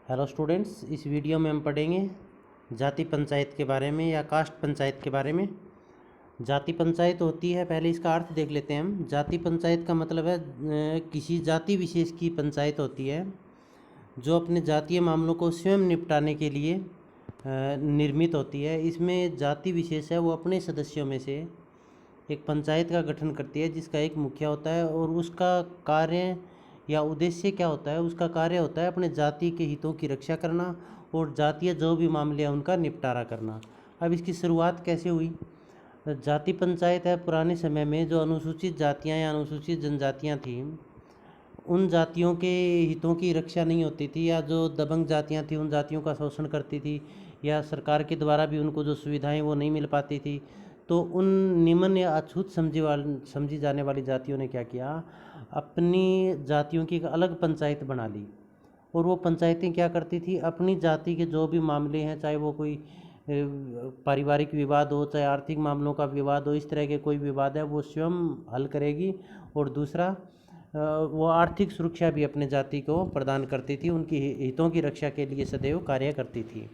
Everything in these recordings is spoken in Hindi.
हेलो स्टूडेंट्स, इस वीडियो में हम पढ़ेंगे जाति पंचायत के बारे में या कास्ट पंचायत के बारे में। जाति पंचायत होती है, पहले इसका अर्थ देख लेते हैं हम। जाति पंचायत का मतलब है किसी जाति विशेष की पंचायत होती है जो अपने जातीय मामलों को स्वयं निपटाने के लिए निर्मित होती है। इसमें जाति विशेष है वो अपने सदस्यों में से एक पंचायत का गठन करती है जिसका एक मुखिया होता है, और उसका कार्य या उद्देश्य क्या होता है? उसका कार्य होता है अपने जाति के हितों की रक्षा करना और जातीय जो भी मामले हैं उनका निपटारा करना। अब इसकी शुरुआत कैसे हुई? जाति पंचायत है पुराने समय में जो अनुसूचित जातियां या अनुसूचित जनजातियां थीं, उन जातियों के हितों की रक्षा नहीं होती थी, या जो दबंग जातियां थीं उन जातियों का शोषण करती थी, या सरकार के द्वारा भी उनको जो सुविधाएं वो नहीं मिल पाती थी। तो उन निम्न या अछूत समझी जाने वाली जातियों ने क्या किया? अपनी जातियों की एक अलग पंचायत बना ली। और वो पंचायतें क्या करती थी? अपनी जाति के जो भी मामले हैं, चाहे वो कोई पारिवारिक विवाद हो, चाहे आर्थिक मामलों का विवाद हो, इस तरह के कोई विवाद है वो स्वयं हल करेगी। और दूसरा, वो आर्थिक सुरक्षा भी अपने जाति को प्रदान करती थी, उनकी हितों की रक्षा के लिए सदैव कार्य करती थी।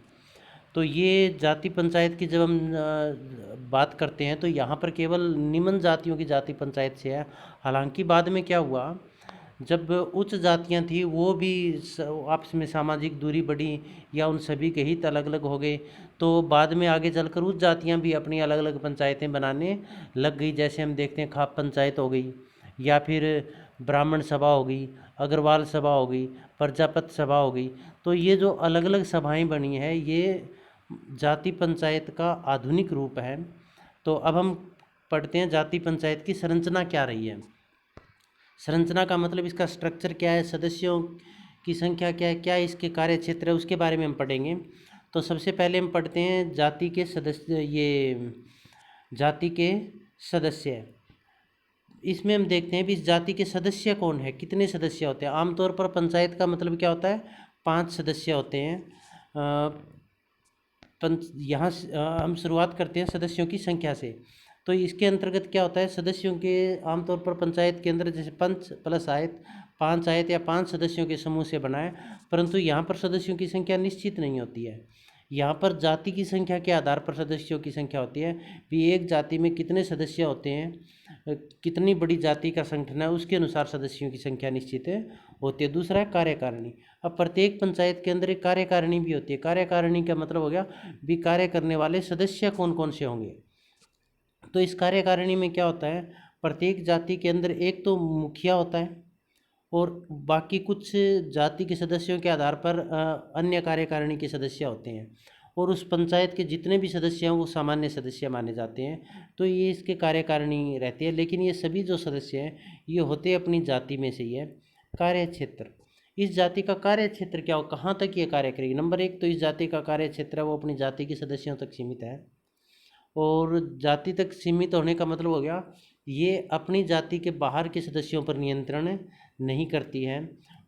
तो ये जाति पंचायत की जब हम बात करते हैं तो यहाँ पर केवल निम्न जातियों की जाति पंचायत से है। हालांकि बाद में क्या हुआ, जब उच्च जातियाँ थी वो भी आपस में सामाजिक दूरी बढ़ी या उन सभी के हित अलग अलग हो गए, तो बाद में आगे चलकर उच्च जातियाँ भी अपनी अलग अलग पंचायतें बनाने लग गई। जैसे हम देखते हैं खाप पंचायत हो गई, या फिर ब्राह्मण सभा हो गई, अग्रवाल सभा हो गई, प्रजापति सभा हो गई। तो ये जो अलग अलग सभाएं बनी है ये जाति पंचायत का आधुनिक रूप है। तो अब हम पढ़ते हैं जाति पंचायत की संरचना क्या रही है। संरचना का मतलब इसका स्ट्रक्चर क्या है, सदस्यों की संख्या क्या है, क्या इसके कार्य क्षेत्र है, उसके बारे में हम पढ़ेंगे। तो सबसे पहले हम पढ़ते हैं जाति के सदस्य। ये जाति के सदस्य, इसमें हम देखते हैं भी इस जाति के सदस्य कौन है, कितने सदस्य होते हैं। आमतौर पर पंचायत का मतलब क्या होता है? 5 सदस्य होते हैं। यहाँ हम शुरुआत करते हैं सदस्यों की संख्या से। तो इसके अंतर्गत क्या होता है? सदस्यों के आमतौर पर पंचायत के अंदर जैसे पंच प्लस आयत, 5 आयत या 5 सदस्यों के समूह से बना है, परंतु यहाँ पर सदस्यों की संख्या निश्चित नहीं होती है। यहाँ पर जाति की संख्या के आधार पर सदस्यों की संख्या होती है। भी एक जाति में कितने सदस्य होते हैं, कितनी बड़ी जाति का संगठन है, उसके अनुसार सदस्यों की संख्या निश्चित होती है। दूसरा है कार्यकारिणी। अब प्रत्येक पंचायत के अंदर एक कार्यकारिणी भी होती है। कार्यकारिणी का मतलब हो गया भी कार्य करने वाले सदस्य कौन कौन से होंगे। तो इस कार्यकारिणी में क्या होता है? प्रत्येक जाति के अंदर एक तो मुखिया होता है, और बाकी कुछ जाति के सदस्यों के आधार पर अन्य कार्यकारिणी के सदस्य होते हैं, और उस पंचायत के जितने भी सदस्य हैं वो सामान्य सदस्य माने जाते हैं। तो ये इसके कार्यकारिणी रहती है। लेकिन ये सभी जो सदस्य हैं ये होते अपनी जाति में से ही है। कार्य क्षेत्र, इस जाति का कार्य क्षेत्र क्या हो, कहाँ तक ये कार्य करेगी? नंबर 1 तो इस जाति का कार्य क्षेत्र है वो अपनी जाति के सदस्यों तक सीमित है। और जाति तक सीमित होने का मतलब हो गया ये अपनी जाति के बाहर के सदस्यों पर नियंत्रण नहीं करती है।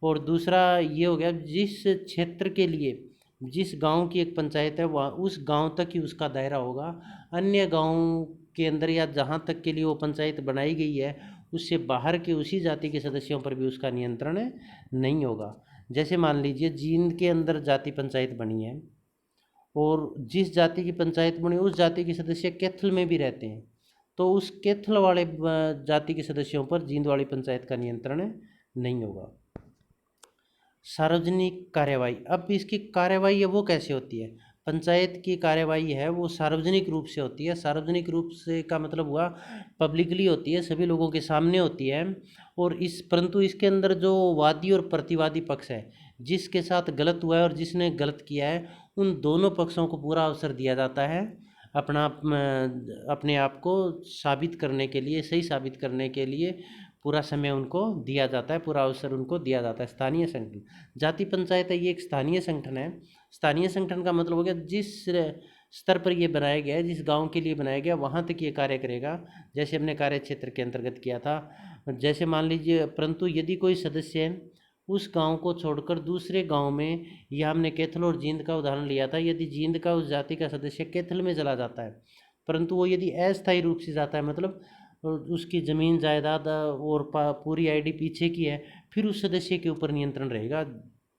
और दूसरा ये हो गया जिस क्षेत्र के लिए, जिस गांव की एक पंचायत है वहाँ उस गांव तक ही उसका दायरा होगा। अन्य गांव के अंदर या जहाँ तक के लिए वो पंचायत बनाई गई है उससे बाहर के उसी जाति के सदस्यों पर भी उसका नियंत्रण नहीं होगा। जैसे मान लीजिए जींद के अंदर जाति पंचायत बनी है, और जिस जाति की पंचायत बनी उस जाति के सदस्य कैथल में भी रहते हैं, तो उस कैथल वाले जाति के सदस्यों पर जींद वाली पंचायत का नियंत्रण नहीं होगा। सार्वजनिक कार्यवाही, अब इसकी कार्यवाही है वो कैसे होती है? पंचायत की कार्यवाही है वो सार्वजनिक रूप से होती है। सार्वजनिक रूप से का मतलब हुआ पब्लिकली होती है, सभी लोगों के सामने होती है। और परंतु इसके अंदर जो वादी और प्रतिवादी पक्ष है, जिसके साथ गलत हुआ है और जिसने गलत किया है, उन दोनों पक्षों को पूरा अवसर दिया जाता है अपने आप को साबित करने के लिए, सही साबित करने के लिए पूरा समय उनको दिया जाता है, पूरा अवसर उनको दिया जाता है। स्थानीय संगठन, जाति पंचायत है ये एक स्थानीय संगठन है। स्थानीय संगठन का मतलब हो गया जिस स्तर पर ये बनाया गया है, जिस गांव के लिए बनाया गया वहाँ तक ये कार्य करेगा, जैसे हमने कार्य क्षेत्र के अंतर्गत किया था। जैसे मान लीजिए, परंतु यदि कोई सदस्य है उस गांव को छोड़कर दूसरे गांव में, यह हमने कैथल और जींद का उदाहरण लिया था, यदि जींद का उस जाति का सदस्य कैथल में चला जाता है, परंतु वो यदि अस्थायी रूप से जाता है, मतलब उसकी ज़मीन जायदाद और पूरी आईडी पीछे की है, फिर उस सदस्य के ऊपर नियंत्रण रहेगा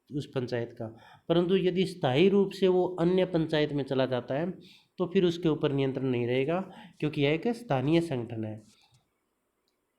उस पंचायत का। परंतु यदि स्थायी रूप से वो अन्य पंचायत में चला जाता है तो फिर उसके ऊपर नियंत्रण नहीं रहेगा, क्योंकि यह एक स्थानीय संगठन है।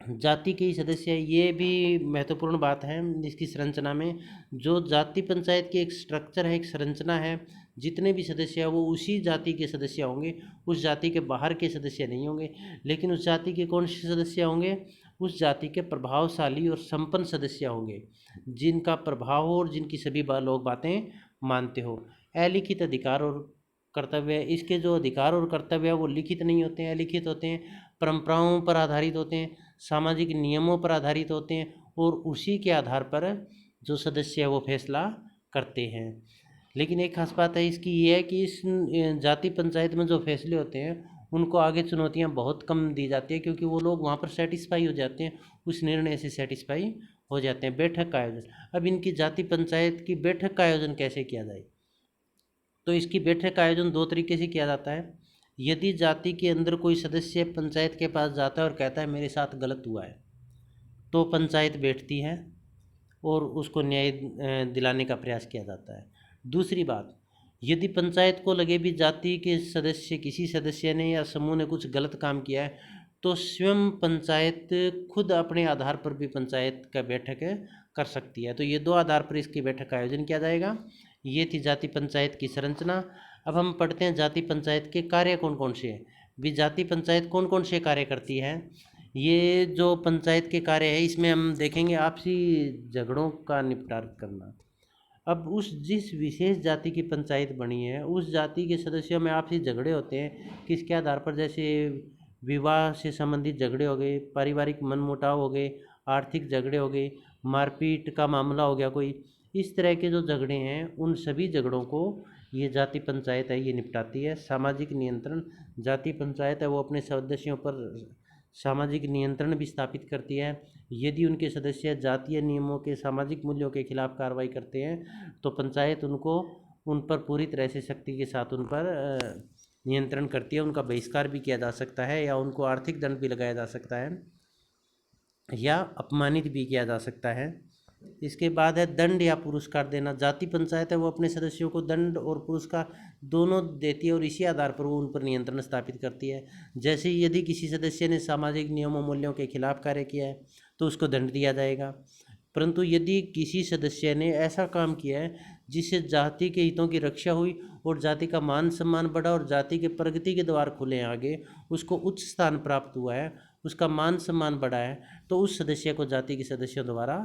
जाति के सदस्य, ये भी महत्वपूर्ण बात है इसकी संरचना में। जो जाति पंचायत की एक स्ट्रक्चर है, एक संरचना है, जितने भी सदस्य हैं वो उसी जाति के सदस्य होंगे, उस जाति के बाहर के सदस्य नहीं होंगे। लेकिन उस जाति के कौन से सदस्य होंगे? उस जाति के प्रभावशाली और संपन्न सदस्य होंगे, जिनका प्रभाव हो और जिनकी सभी लोग बातें मानते हो। अलिखित अधिकार और कर्तव्य, इसके जो अधिकार और कर्तव्य है वो लिखित नहीं होते हैं, अलिखित होते हैं, परंपराओं पर आधारित होते हैं, सामाजिक नियमों पर आधारित होते हैं, और उसी के आधार पर जो सदस्य है वो फैसला करते हैं। लेकिन एक खास बात है इसकी, ये है कि इस जाति पंचायत में जो फैसले होते हैं उनको आगे चुनौतियां बहुत कम दी जाती है, क्योंकि वो लोग वहाँ पर सेटिस्फाई हो जाते हैं, उस निर्णय से सेटिस्फाई हो जाते हैं। बैठक का आयोजन, अब इनकी जाति पंचायत की बैठक का आयोजन कैसे किया जाए? तो इसकी बैठक का आयोजन दो तरीके से किया जाता है। यदि जाति के अंदर कोई सदस्य पंचायत के पास जाता है और कहता है मेरे साथ गलत हुआ है, तो पंचायत बैठती है और उसको न्याय दिलाने का प्रयास किया जाता है। दूसरी बात, यदि पंचायत को लगे भी जाति के सदस्य, किसी सदस्य ने या समूह ने कुछ गलत काम किया है, तो स्वयं पंचायत खुद अपने आधार पर भी पंचायत का बैठक कर सकती है। तो ये दो आधार पर इसकी बैठक का आयोजन किया जाएगा। ये थी जाति पंचायत की संरचना। अब हम पढ़ते हैं जाति पंचायत के कार्य कौन कौन से हैं। भी जाति पंचायत कौन कौन से कार्य करती है? ये जो पंचायत के कार्य है इसमें हम देखेंगे आपसी झगड़ों का निपटारा करना। अब उस जिस विशेष जाति की पंचायत बनी है, उस जाति के सदस्यों में आपसी झगड़े होते हैं, किसके आधार पर? जैसे विवाह से संबंधित झगड़े हो गए, पारिवारिक मनमुटाव हो गए, आर्थिक झगड़े हो गए, मारपीट का मामला हो गया कोई, इस तरह के जो झगड़े हैं उन सभी झगड़ों को ये जाति पंचायत है ये निपटाती है। सामाजिक नियंत्रण, जाति पंचायत है वो अपने सदस्यों पर सामाजिक नियंत्रण भी स्थापित करती है। यदि उनके सदस्य जातीय नियमों के, सामाजिक मूल्यों के खिलाफ कार्रवाई करते हैं तो पंचायत उनको उन पर पूरी तरह से सख्ती के साथ उन पर नियंत्रण करती है। उनका बहिष्कार भी किया जा सकता है, या उनको आर्थिक दंड भी लगाया जा सकता है, या अपमानित भी किया जा सकता है। इसके बाद है दंड या पुरस्कार देना। जाति पंचायत है वो अपने सदस्यों को दंड और पुरस्कार दोनों देती है, और इसी आधार पर वो उन पर नियंत्रण स्थापित करती है। जैसे यदि किसी सदस्य ने सामाजिक नियमों मूल्यों के खिलाफ कार्य किया है तो उसको दंड दिया जाएगा। परंतु यदि किसी सदस्य ने ऐसा काम किया है जिससे जाति के हितों की रक्षा हुई और जाति का मान सम्मान बढ़ा और जाति के प्रगति के द्वार खुले हैं आगे, उसको उच्च स्थान प्राप्त हुआ है, उसका मान सम्मान बढ़ा है, तो उस सदस्य को जाति के सदस्यों द्वारा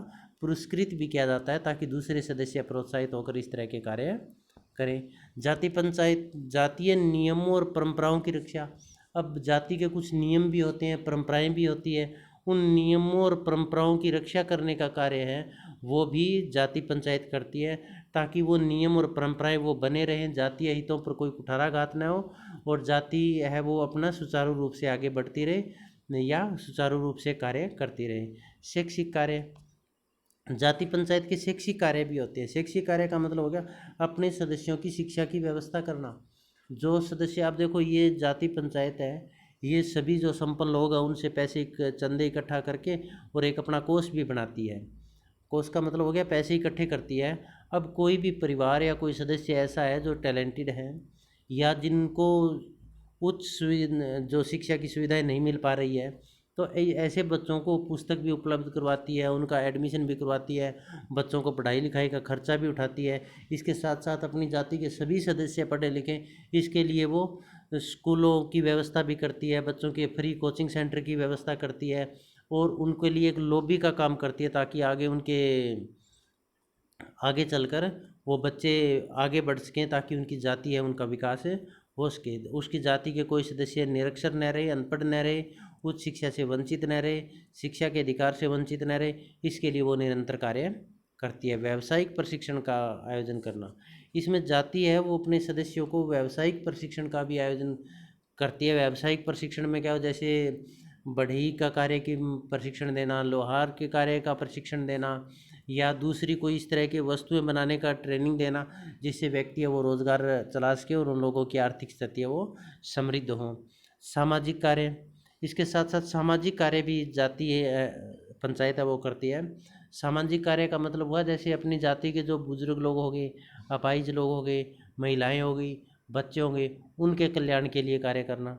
पुरस्कृत भी किया जाता है, ताकि दूसरे सदस्य प्रोत्साहित होकर इस तरह के कार्य करें। जाति पंचायत जातीय नियमों और परंपराओं की रक्षा। अब जाति के कुछ नियम भी होते हैं, परंपराएं भी होती है, उन नियमों और परंपराओं की रक्षा करने का कार्य है वो भी जाति पंचायत करती है, ताकि वो नियम और परंपराएं वो बने रहें, जातीय हितों पर कोई कुठाराघात न हो, और जाति है वो अपना सुचारू रूप से आगे बढ़ती रहे या सुचारू रूप से कार्य करती रहे। शैक्षिक कार्य, जाति पंचायत के शैक्षिक कार्य भी होते हैं। शैक्षिक कार्य का मतलब हो गया अपने सदस्यों की शिक्षा की व्यवस्था करना। जो सदस्य, आप देखो ये जाति पंचायत है, ये सभी जो संपन्न लोग हैं उनसे पैसे चंदे इकट्ठा करके और एक अपना कोष भी बनाती है। कोष का मतलब हो गया पैसे इकट्ठे करती है। अब कोई भी परिवार या कोई सदस्य ऐसा है जो टैलेंटेड है या जिनको उच्च जो शिक्षा की सुविधाएं नहीं मिल पा रही है, तो ऐसे बच्चों को पुस्तक भी उपलब्ध करवाती है, उनका एडमिशन भी करवाती है, बच्चों को पढ़ाई लिखाई का खर्चा भी उठाती है। इसके साथ साथ अपनी जाति के सभी सदस्य पढ़े लिखें, इसके लिए वो स्कूलों की व्यवस्था भी करती है, बच्चों के फ्री कोचिंग सेंटर की व्यवस्था करती है, और उनके लिए एक लॉबी का काम करती है, ताकि आगे चलकर वो बच्चे आगे बढ़ सकें, ताकि उनकी जाति है उनका विकास हो सके। उसकी जाति के कोई सदस्य निरक्षर न रहे, अनपढ़ न रहे, उच्च शिक्षा से वंचित न रहे, शिक्षा के अधिकार से वंचित न रहे, इसके लिए वो निरंतर कार्य करती है। व्यावसायिक प्रशिक्षण का आयोजन करना, इसमें जाति है वो अपने सदस्यों को व्यावसायिक प्रशिक्षण का भी आयोजन करती है। व्यावसायिक प्रशिक्षण में क्या हो, जैसे बढ़ई का कार्य की प्रशिक्षण देना, लोहार के कार्य का प्रशिक्षण देना, या दूसरी कोई इस तरह की वस्तुएं बनाने का ट्रेनिंग देना, जिससे व्यक्ति है वो रोजगार चला सके और उन लोगों की आर्थिक स्थिति है वो समृद्ध हो। सामाजिक कार्य, इसके साथ साथ सामाजिक कार्य भी जाति पंचायत है वो करती है। सामाजिक कार्य का मतलब हुआ जैसे अपनी जाति के जो बुजुर्ग लोग हो गए, अपाहिज लोग हो गए, महिलाएं हो गई, बच्चे होंगे, उनके कल्याण के लिए कार्य करना।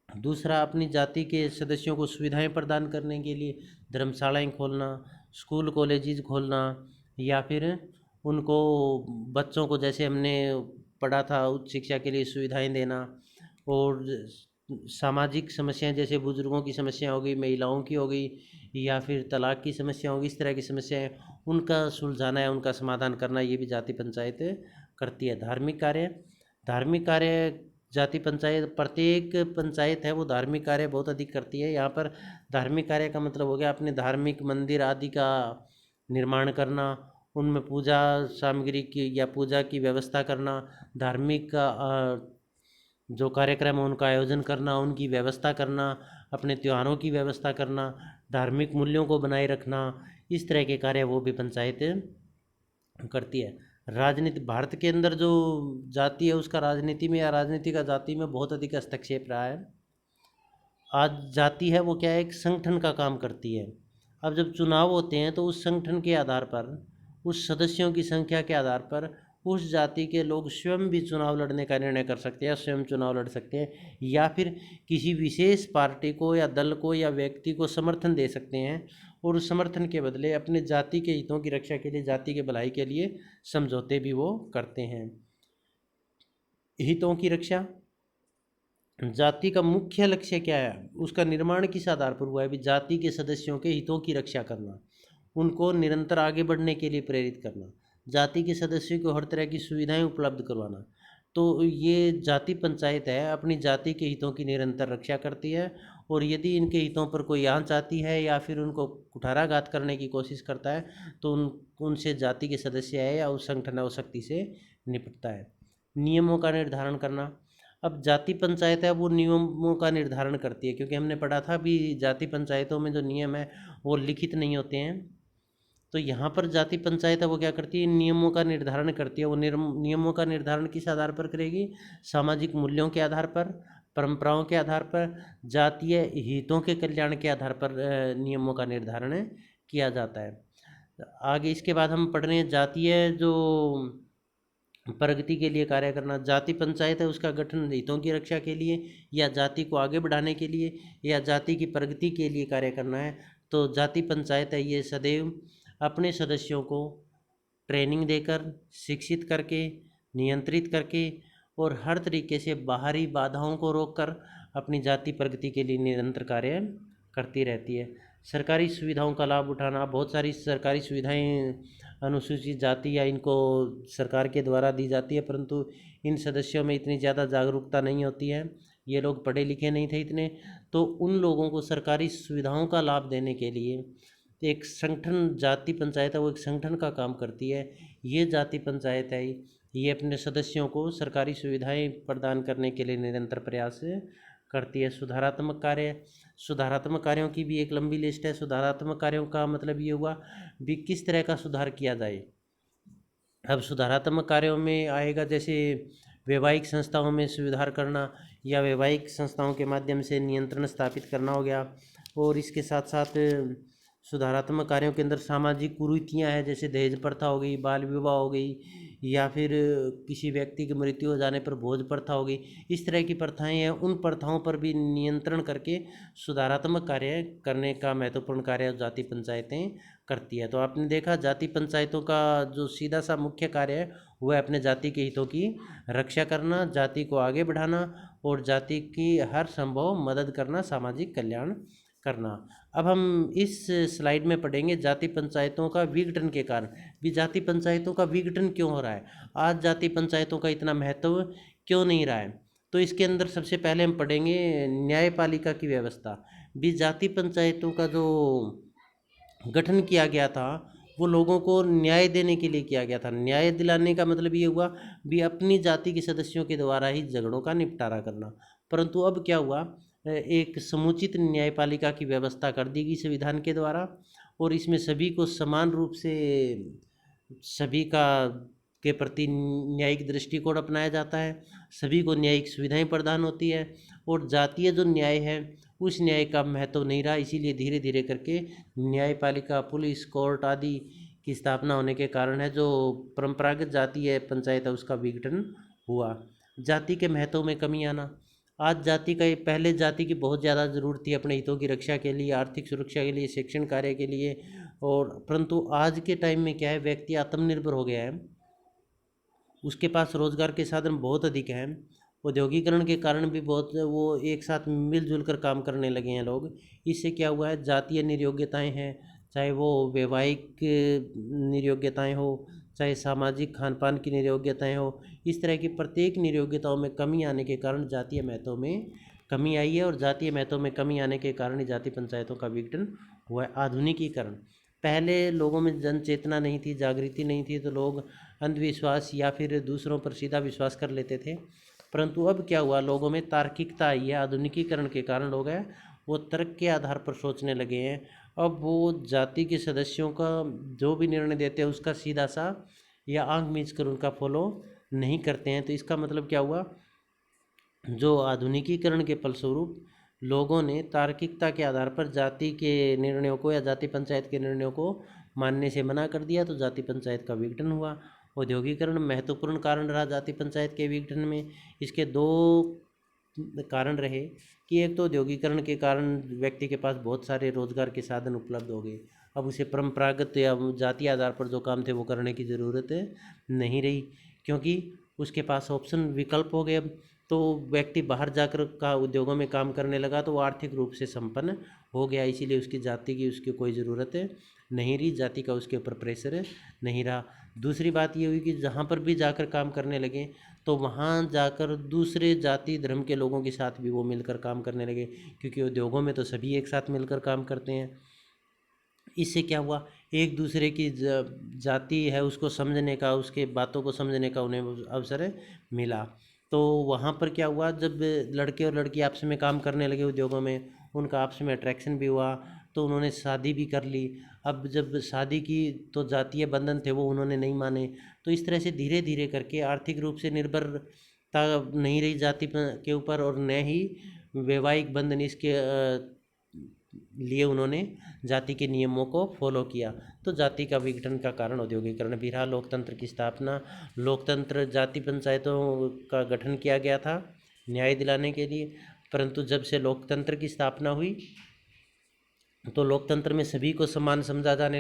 दूसरा, अपनी जाति के सदस्यों को सुविधाएं प्रदान करने के लिए धर्मशालाएं खोलना, स्कूल कॉलेजेस खोलना, या फिर उनको, बच्चों को जैसे हमने पढ़ा था उच्च शिक्षा के लिए सुविधाएं देना। और सामाजिक समस्याएं जैसे बुजुर्गों की समस्या हो गई, महिलाओं की हो गई, या फिर तलाक की समस्या होगी, इस तरह की समस्याएं उनका सुलझाना है, उनका समाधान करना, ये भी जाति पंचायत करती है। धार्मिक कार्य जाति पंचायत, प्रत्येक पंचायत है वो धार्मिक कार्य बहुत अधिक करती है। यहाँ पर धार्मिक कार्य का मतलब हो गया अपने धार्मिक मंदिर आदि का निर्माण करना, उनमें पूजा सामग्री की या पूजा की व्यवस्था करना, धार्मिक जो कार्यक्रम है उनका आयोजन करना, उनकी व्यवस्था करना, अपने त्योहारों की व्यवस्था करना, धार्मिक मूल्यों को बनाए रखना, इस तरह के कार्य वो भी पंचायत करती है। राजनीति, भारत के अंदर जो जाति है उसका राजनीति में या राजनीति का जाति में बहुत अधिक हस्तक्षेप रहा है। आज जाति है वो क्या है, एक संगठन का काम करती है। अब जब चुनाव होते हैं तो उस संगठन के आधार पर, उस सदस्यों की संख्या के आधार पर उस जाति के लोग स्वयं भी चुनाव लड़ने का निर्णय कर सकते हैं, स्वयं चुनाव लड़ सकते हैं, या फिर किसी विशेष पार्टी को या दल को या व्यक्ति को समर्थन दे सकते हैं, और उस समर्थन के बदले अपने जाति के हितों की रक्षा के लिए, जाति के भलाई के लिए समझौते भी वो करते हैं। हितों की रक्षा, जाति का मुख्य लक्ष्य क्या है, उसका निर्माण किस आधार पर हुआ है? भी जाति के सदस्यों के हितों की रक्षा करना, उनको निरंतर आगे बढ़ने के लिए प्रेरित करना, जाति के सदस्यों को हर तरह की सुविधाएं उपलब्ध करवाना। तो ये जाति पंचायत है अपनी जाति के हितों की निरंतर रक्षा करती है, और यदि इनके हितों पर कोई आंच आती है या फिर उनको कुठाराघात करने की कोशिश करता है तो उनसे जाति के सदस्य है या उस संगठन है वो सख्ती से निपटता है। नियमों का निर्धारण करना, अब जाति पंचायत है वो नियमों का निर्धारण करती है, क्योंकि हमने पढ़ा था भी जाति पंचायतों में जो नियम है वो लिखित नहीं होते हैं। तो यहाँ पर जाति पंचायत है वो क्या करती है, नियमों का निर्धारण करती है। वो नियमों का निर्धारण किस आधार पर करेगी? सामाजिक मूल्यों के आधार पर, परंपराओं के आधार पर, जातीय हितों के कल्याण के आधार पर नियमों का निर्धारण किया जाता है। आगे इसके बाद हम पढ़ रहे हैं जातीय जो प्रगति के लिए कार्य करना। जाति पंचायत है उसका गठन हितों की रक्षा के लिए, या जाति को आगे बढ़ाने के लिए, या जाति की प्रगति के लिए कार्य करना है। तो जाति पंचायत है ये सदैव अपने सदस्यों को ट्रेनिंग देकर, शिक्षित करके, नियंत्रित करके और हर तरीके से बाहरी बाधाओं को रोककर अपनी जाति प्रगति के लिए निरंतर कार्य करती रहती है। सरकारी सुविधाओं का लाभ उठाना, बहुत सारी सरकारी सुविधाएं अनुसूचित जाति या इनको सरकार के द्वारा दी जाती है, परंतु इन सदस्यों में इतनी ज़्यादा जागरूकता नहीं होती है, ये लोग पढ़े लिखे नहीं थे इतने। तो उन लोगों को सरकारी सुविधाओं का लाभ देने के लिए एक संगठन, जाति पंचायत है वो एक संगठन का काम करती है। ये जाति पंचायत है ये अपने सदस्यों को सरकारी सुविधाएं प्रदान करने के लिए निरंतर प्रयास करती है। सुधारात्मक कार्य, सुधारात्मक कार्यों की भी एक लंबी लिस्ट है। सुधारात्मक कार्यों का मतलब ये हुआ भी किस तरह का सुधार किया जाए। अब सुधारात्मक कार्यों में आएगा जैसे वैवाहिक संस्थाओं में सुधार करना, या वैवाहिक संस्थाओं के माध्यम से नियंत्रण स्थापित करना हो गया। और इसके साथ साथ सुधारात्मक कार्यों के अंदर सामाजिक कुरीतियाँ हैं, जैसे दहेज प्रथा हो गई, बाल विवाह हो गई, या फिर किसी व्यक्ति की मृत्यु हो जाने पर भोज प्रथा हो गई। इस तरह की प्रथाएं हैं, उन प्रथाओं पर भी नियंत्रण करके सुधारात्मक कार्य करने का महत्वपूर्ण कार्य जाति पंचायतें करती है। तो आपने देखा जाति पंचायतों का जो सीधा सा मुख्य कार्य है वह अपने जाति के हितों की रक्षा करना, जाति को आगे बढ़ाना और जाति की हर संभव मदद करना, सामाजिक कल्याण करना। अब हम इस स्लाइड में पढ़ेंगे जाति पंचायतों का विघटन के कारण। भी जाति पंचायतों का विघटन क्यों हो रहा है, आज जाति पंचायतों का इतना महत्व क्यों नहीं रहा है। तो इसके अंदर सबसे पहले हम पढ़ेंगे न्यायपालिका की व्यवस्था। भी जाति पंचायतों का जो गठन किया गया था वो लोगों को न्याय देने के लिए किया गया था। न्याय दिलाने का मतलब ये हुआ भी अपनी जाति के सदस्यों के द्वारा ही झगड़ों का निपटारा करना। परंतु अब क्या हुआ, एक समुचित न्यायपालिका की व्यवस्था कर दी गई संविधान के द्वारा, और इसमें सभी को समान रूप से सभी का के प्रति न्यायिक दृष्टिकोण अपनाया जाता है, सभी को न्यायिक सुविधाएं प्रदान होती है। और जातीय जो न्याय है उस न्याय का महत्व नहीं रहा। इसीलिए धीरे धीरे करके न्यायपालिका, पुलिस, कोर्ट आदि की स्थापना होने के कारण है जो परंपरागत जाति है पंचायत है उसका विघटन हुआ। जाति के महत्व में कमी आना। आज जाति का, पहले जाति की बहुत ज़्यादा ज़रूरत थी अपने हितों की रक्षा के लिए, आर्थिक सुरक्षा के लिए, शिक्षण कार्य के लिए, और परंतु आज के टाइम में क्या है, व्यक्ति आत्मनिर्भर हो गया है, उसके पास रोजगार के साधन बहुत अधिक हैं, औद्योगिकरण के कारण भी बहुत वो एक साथ मिलजुल कर काम करने लगे हैं लोग। इससे क्या हुआ है, जातीय निर्योग्यताएं हैं, चाहे वो वैवाहिक निर्योग्यताएं हो, चाहे सामाजिक खान पान की निर्योग्यताएं हो, इस तरह की प्रत्येक निर्योग्यताओं में कमी आने के कारण जातीय महत्व में कमी आई है। और जातीय महत्व में कमी आने के कारण ही जाति पंचायतों का विघटन हुआ है। आधुनिकीकरण। पहले लोगों में जन चेतना नहीं थी, जागृति नहीं थी, तो लोग अंधविश्वास या फिर दूसरों पर सीधा विश्वास कर लेते थे। परंतु अब क्या हुआ, लोगों में तार्किकता आई है। आधुनिकीकरण के कारण लोग हैं वो तर्क के आधार पर सोचने लगे हैं। अब वो जाति के सदस्यों का जो भी निर्णय देते हैं उसका सीधा सा या आंख मीच कर उनका फॉलो नहीं करते हैं। तो इसका मतलब क्या हुआ, जो आधुनिकीकरण के फलस्वरूप लोगों ने तार्किकता के आधार पर जाति के निर्णयों को या जाति पंचायत के निर्णयों को मानने से मना कर दिया, तो जाति पंचायत का विघटन हुआ। औद्योगिकरण महत्वपूर्ण कारण रहा जाति पंचायत के विघटन में। इसके दो कारण रहे कि एक तो औद्योगिकरण के कारण व्यक्ति के पास बहुत सारे रोजगार के साधन उपलब्ध हो गए। अब उसे परंपरागत या जाति आधार पर जो काम थे वो करने की ज़रूरत नहीं रही, क्योंकि उसके पास ऑप्शन विकल्प हो गए। अब तो व्यक्ति बाहर जाकर का उद्योगों में काम करने लगा तो वो आर्थिक रूप से संपन्न हो गया। इसीलिए उसकी जाति की उसकी कोई ज़रूरत नहीं रही, जाति का उसके ऊपर प्रेशर नहीं रहा। दूसरी बात ये हुई कि जहाँ पर भी जाकर काम करने लगे तो वहाँ जाकर दूसरे जाति धर्म के लोगों के साथ भी वो मिलकर काम करने लगे, क्योंकि उद्योगों में तो सभी एक साथ मिलकर काम करते हैं। इससे क्या हुआ, एक दूसरे की जाति है उसको समझने का, उसके बातों को समझने का उन्हें अवसर मिला। तो वहाँ पर क्या हुआ, जब लड़के और लड़की आपस में काम करने लगे उद्योगों में, उनका आपस में अट्रैक्शन भी हुआ, तो उन्होंने शादी भी कर ली। अब जब शादी की तो जातीय बंधन थे वो उन्होंने नहीं माने। तो इस तरह से धीरे धीरे करके आर्थिक रूप से निर्भरता नहीं रही जाति के ऊपर, और न ही वैवाहिक बंधन इसके लिए उन्होंने जाति के नियमों को फॉलो किया। तो जाति का विघटन का कारण औद्योगिकरण भी रहा। लोकतंत्र की स्थापना। लोकतंत्र, जाति पंचायतों का गठन किया गया था न्याय दिलाने के लिए, परंतु जब से लोकतंत्र की स्थापना हुई तो लोकतंत्र में सभी को समान समझा जाने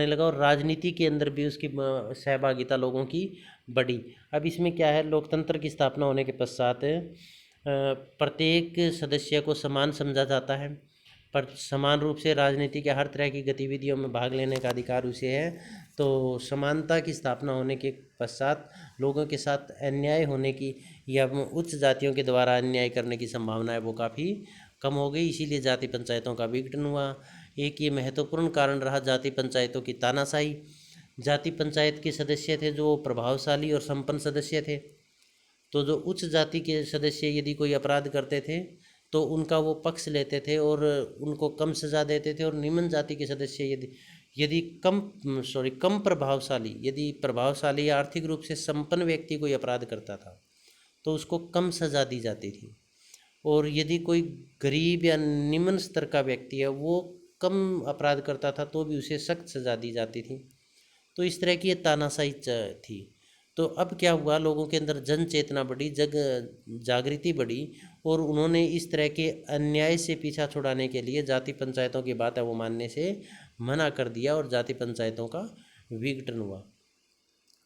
लगा, और राजनीति के अंदर भी उसकी सहभागिता लोगों की बढ़ी। अब इसमें क्या है, लोकतंत्र की स्थापना होने के पश्चात प्रत्येक सदस्य को समान समझा जाता है, पर समान रूप से राजनीति के हर तरह की गतिविधियों में भाग लेने का अधिकार उसे है। तो समानता की स्थापना होने के पश्चात लोगों के साथ अन्याय होने की या उच्च जातियों के द्वारा अन्याय करने की संभावना है वो काफ़ी कम हो गई। इसीलिए जाति पंचायतों का विघटन हुआ। एक ये महत्वपूर्ण कारण रहा जाति पंचायतों की तानाशाही। जाति पंचायत के सदस्य थे जो प्रभावशाली और संपन्न सदस्य थे, तो जो उच्च जाति के सदस्य यदि कोई अपराध करते थे तो उनका वो पक्ष लेते थे और उनको कम सज़ा देते थे, और निम्न जाति के सदस्य यदि कम प्रभावशाली या आर्थिक रूप से संपन्न व्यक्ति कोई अपराध करता था तो उसको कम सज़ा दी जाती थी, और यदि कोई गरीब या निम्न स्तर का व्यक्ति है वो कम अपराध करता था तो भी उसे सख्त सज़ा दी जाती थी। तो इस तरह की ये तानाशाही थी। तो अब क्या हुआ, लोगों के अंदर जन चेतना बढ़ी, जागृति बढ़ी, और उन्होंने इस तरह के अन्याय से पीछा छुड़ाने के लिए जाति पंचायतों की बात है वो मानने से मना कर दिया, और जाति पंचायतों का विघटन हुआ।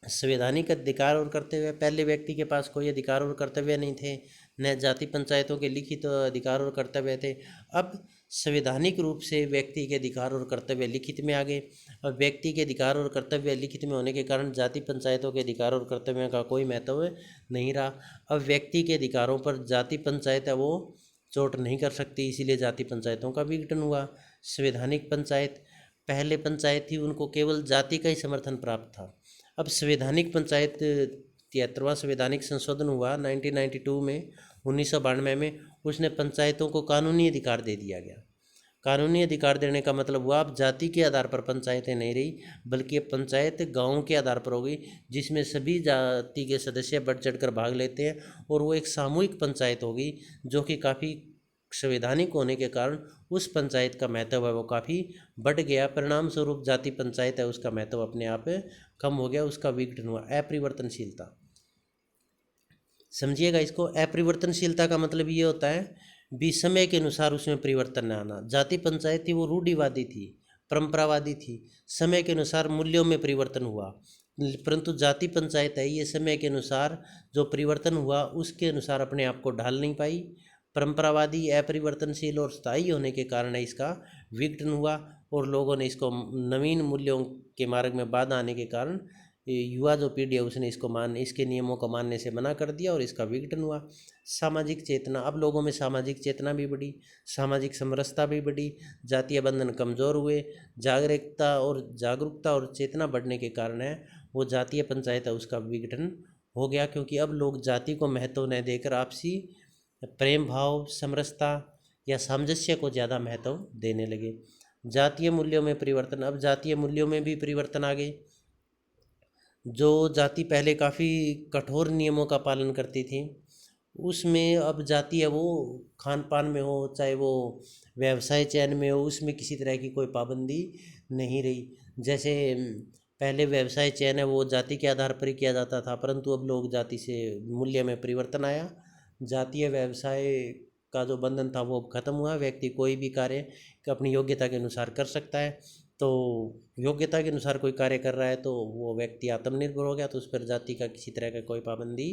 संवैधानिक अधिकार और कर्तव्य। पहले व्यक्ति के पास कोई अधिकार और कर्तव्य नहीं थे, न जाति पंचायतों के लिखित अधिकार और कर्तव्य थे। अब संवैधानिक रूप से व्यक्ति के अधिकार और कर्तव्य लिखित में आ गए। अब व्यक्ति के अधिकार और कर्तव्य लिखित में होने के कारण जाति पंचायतों के अधिकार और कर्तव्यों का कोई महत्व नहीं रहा। अब व्यक्ति के अधिकारों पर जाति पंचायत है वो चोट नहीं कर सकती, इसीलिए जाति पंचायतों का विघटन हुआ। संवैधानिक पंचायत। पहले पंचायत थी उनको केवल जाति का ही समर्थन प्राप्त था। अब संवैधानिक पंचायत 73वां संवैधानिक संशोधन हुआ 1992 में, 1992 में, उसने पंचायतों को कानूनी अधिकार दे दिया गया। कानूनी अधिकार देने का मतलब हुआ अब जाति के आधार पर पंचायतें नहीं रही, बल्कि अब पंचायत गाँव के आधार पर हो गई, जिसमें सभी जाति के सदस्य बढ़ चढ़ कर भाग लेते हैं और वो एक सामूहिक पंचायत हो गई, जो कि काफ़ी संवैधानिक होने के कारण उस पंचायत का महत्व है वो काफ़ी बढ़ गया। परिणाम स्वरूप जाति पंचायत है उसका महत्व अपने आप कम हो गया, उसका विघटन हुआ। अपरिवर्तनशीलता, समझिएगा इसको। अपरिवर्तनशीलता का मतलब ये होता है भी समय के अनुसार उसमें परिवर्तन न आना। जाति पंचायत थी वो रूढ़िवादी थी, परंपरावादी थी, समय के अनुसार मूल्यों में परिवर्तन हुआ। परंतु जाति पंचायत है ये समय के अनुसार जो परिवर्तन हुआ उसके अनुसार अपने आप को ढाल नहीं पाई। परंपरावादी, अपरिवर्तनशील और स्थायी होने के कारण इसका विघटन हुआ और लोगों ने इसको नवीन मूल्यों के मार्ग में बाधा आने के कारण युवा जो पीढ़ी है उसने इसके नियमों को मानने से मना कर दिया और इसका विघटन हुआ। सामाजिक चेतना, अब लोगों में सामाजिक चेतना भी बढ़ी, सामाजिक समरसता भी बढ़ी, जातीय बंधन कमज़ोर हुए, जागरूकता और चेतना बढ़ने के कारण है वो जातीय पंचायत है उसका विघटन हो गया। क्योंकि अब लोग जाति को महत्व न देकर आपसी प्रेम भाव, समरसता या सामंजस्य को ज़्यादा महत्व देने लगे। जातीय मूल्यों में परिवर्तन, अब जातीय मूल्यों में भी परिवर्तन आ गए। जो जाति पहले काफ़ी कठोर नियमों का पालन करती थी, उसमें अब जाति है वो खान पान में हो, चाहे वो व्यवसाय चयन में हो, उसमें किसी तरह की कोई पाबंदी नहीं रही। जैसे पहले व्यवसाय चयन है वो जाति के आधार पर ही किया जाता था, परंतु अब लोग जाति से मूल्य में परिवर्तन आया। जातीय व्यवसाय का जो बंधन था वो खत्म हुआ। व्यक्ति कोई भी कार्य अपनी योग्यता के अनुसार कर सकता है। तो योग्यता के अनुसार कोई कार्य कर रहा है तो वो व्यक्ति आत्मनिर्भर हो गया, तो उस पर जाति का किसी तरह का कोई पाबंदी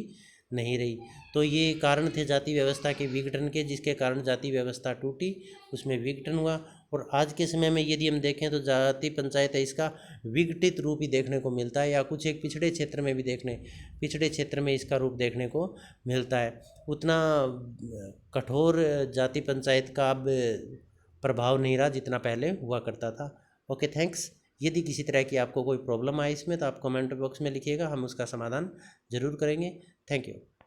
नहीं रही। तो ये कारण थे जाति व्यवस्था के विघटन के, जिसके कारण जाति व्यवस्था टूटी, उसमें विघटन हुआ। और आज के समय में यदि हम देखें तो जाति पंचायत है इसका विघटित रूप ही देखने को मिलता है, या कुछ एक पिछड़े क्षेत्र में भी पिछड़े क्षेत्र में इसका रूप देखने को मिलता है। उतना कठोर जाति पंचायत का अब प्रभाव नहीं रहा जितना पहले हुआ करता था। Okay, thanks. यदि किसी तरह की आपको कोई प्रॉब्लम आए इसमें तो आप कमेंट बॉक्स में लिखिएगा, हम उसका समाधान ज़रूर करेंगे। Thank you.